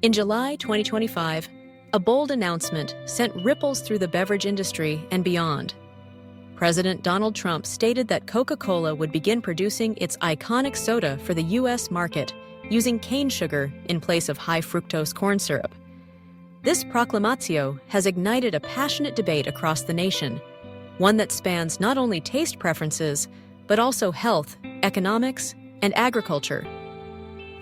In July 2025, a bold announcement sent ripples through the beverage industry and beyond. President Donald Trump stated that Coca Cola would begin producing its iconic soda for the U.S. market using cane sugar in place of high fructose corn syrup. This proclamatio has ignited a passionate debate across the nation, one that spans not only taste preferences, but also health, economics, and agriculture.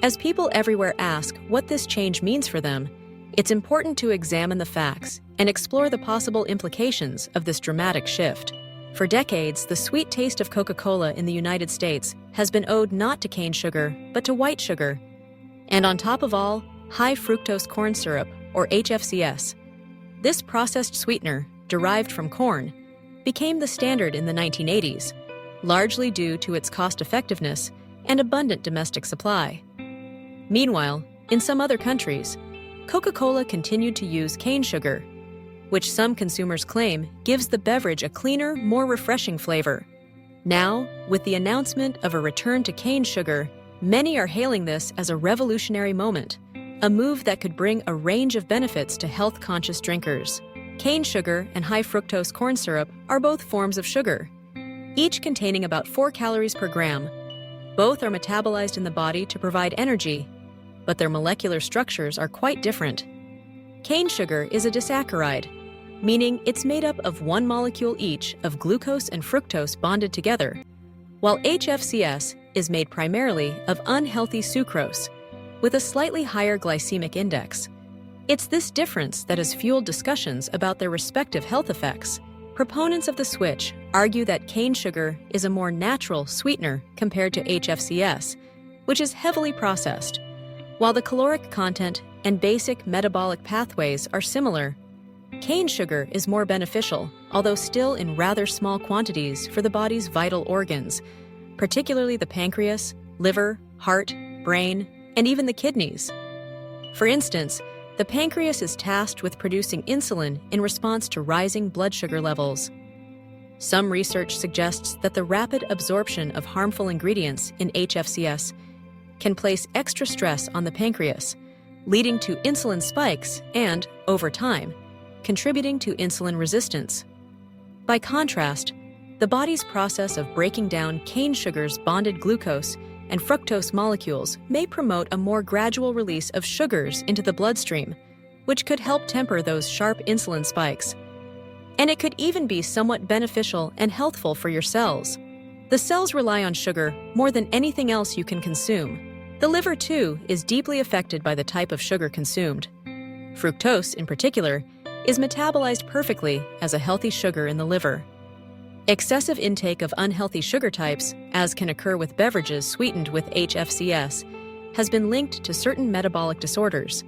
As people everywhere ask what this change means for them, it's important to examine the facts and explore the possible implications of this dramatic shift. For decades, the sweet taste of Coca Cola in the United States has been owed not to cane sugar, but to white sugar. And on top of all, high fructose corn syrup, or HFCS. This processed sweetener, derived from corn, became the standard in the 1980s, largely due to its cost-effectiveness and abundant domestic supply. Meanwhile, in some other countries, Coca-Cola continued to use cane sugar, which some consumers claim gives the beverage a cleaner, more refreshing flavor. Now, with the announcement of a return to cane sugar, many are hailing this as a revolutionary moment, a move that could bring a range of benefits to health-conscious drinkers. Cane sugar and high fructose corn syrup are both forms of sugar, each containing about 4 calories per gram. Both are metabolized in the body to provide energy, but their molecular structures are quite different. Cane sugar is a disaccharide, meaning it's made up of one molecule each of glucose and fructose bonded together, while HFCS is made primarily of unhealthy sucrose, with a slightly higher glycemic index. It's this difference that has fueled discussions about their respective health effects. Proponents of the switch argue that cane sugar is a more natural sweetener compared to HFCS, which is heavily processed. While the caloric content and basic metabolic pathways are similar, cane sugar is more beneficial, although still in rather small quantities for the body's vital organs, particularly the pancreas, liver, heart, brain, and even the kidneys. For instance, the pancreas is tasked with producing insulin in response to rising blood sugar levels. Some research suggests that the rapid absorption of harmful ingredients in HFCS can place extra stress on the pancreas, leading to insulin spikes and, over time, contributing to insulin resistance. By contrast, the body's process of breaking down cane sugar's bonded glucose and fructose molecules may promote a more gradual release of sugars into the bloodstream, which could help temper those sharp insulin spikes. And it could even be somewhat beneficial and healthful for your cells. The cells rely on sugar more than anything else you can consume. The liver, too, is deeply affected by the type of sugar consumed. Fructose, in particular, is metabolized perfectly as a healthy sugar in the liver. Excessive intake of unhealthy sugar types, as can occur with beverages sweetened with HFCS, has been linked to certain metabolic disorders.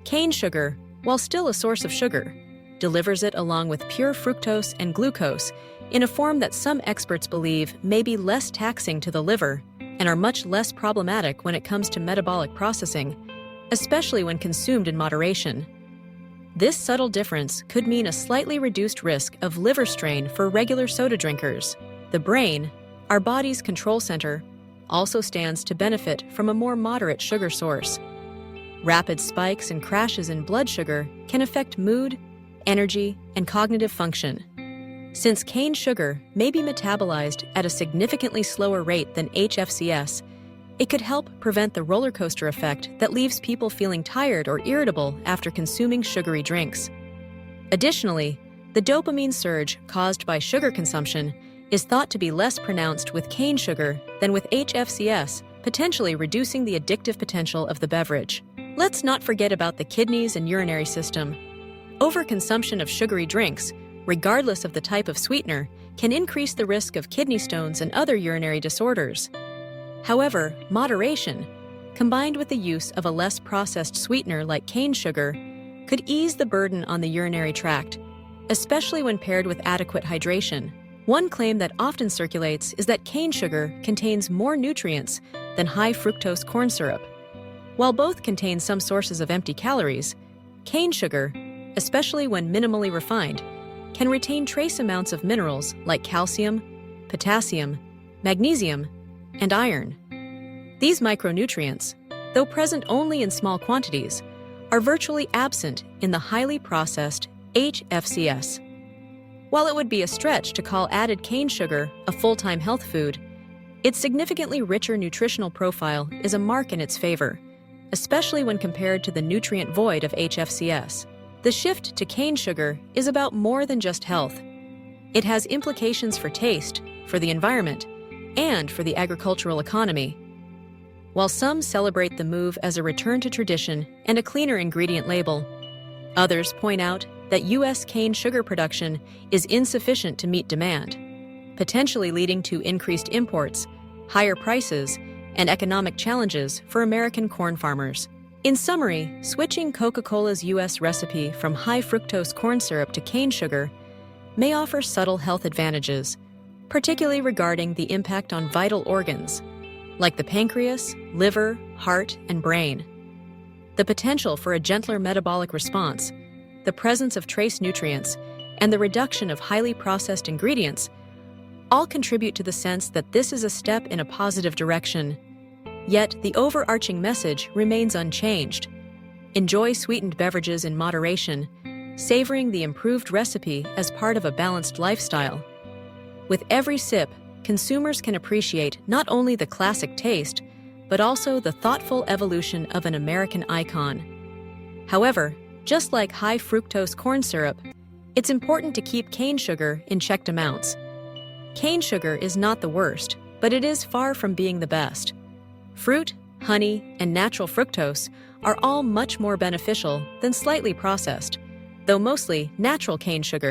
Cane sugar, while still a source of sugar, delivers it along with pure fructose and glucose in a form that some experts believe may be less taxing to the liver and are much less problematic when it comes to metabolic processing, especially when consumed in moderation. This subtle difference could mean a slightly reduced risk of liver strain for regular soda drinkers. The brain, our body's control center, also stands to benefit from a more moderate sugar source. Rapid spikes and crashes in blood sugar can affect mood, energy, and cognitive function. Since cane sugar may be metabolized at a significantly slower rate than HFCS, it could help prevent the roller coaster effect that leaves people feeling tired or irritable after consuming sugary drinks. Additionally, the dopamine surge caused by sugar consumption is thought to be less pronounced with cane sugar than with HFCS, potentially reducing the addictive potential of the beverage. Let's not forget about the kidneys and urinary system. Overconsumption of sugary drinks, regardless of the type of sweetener, can increase the risk of kidney stones and other urinary disorders. However, moderation, combined with the use of a less processed sweetener like cane sugar, could ease the burden on the urinary tract, especially when paired with adequate hydration. One claim that often circulates is that cane sugar contains more nutrients than high fructose corn syrup. While both contain some sources of empty calories, cane sugar, especially when minimally refined, can retain trace amounts of minerals like calcium, potassium, magnesium, and iron. These micronutrients, though present only in small quantities, are virtually absent in the highly processed HFCS. While it would be a stretch to call added cane sugar a full-time health food, its significantly richer nutritional profile is a mark in its favor, especially when compared to the nutrient void of HFCS. The shift to cane sugar is about more than just health. It has implications for taste, for the environment, and for the agricultural economy. While some celebrate the move as a return to tradition and a cleaner ingredient label, others point out that U.S. cane sugar production is insufficient to meet demand, potentially leading to increased imports, higher prices, and economic challenges for American corn farmers. In summary, switching Coca Cola's U.S. recipe from high-fructose corn syrup to cane sugar may offer subtle health advantages, particularly regarding the impact on vital organs, like the pancreas, liver, heart, and brain. The potential for a gentler metabolic response, the presence of trace nutrients, and the reduction of highly processed ingredients all contribute to the sense that this is a step in a positive direction. Yet, the overarching message remains unchanged. Enjoy sweetened beverages in moderation, savoring the improved recipe as part of a balanced lifestyle. With every sip, consumers can appreciate not only the classic taste, but also the thoughtful evolution of an American icon. However, just like high-fructose corn syrup, it's important to keep cane sugar in checked amounts. Cane sugar is not the worst, but it is far from being the best. Fruit, honey, and natural fructose are all much more beneficial than slightly processed, though mostly natural cane sugar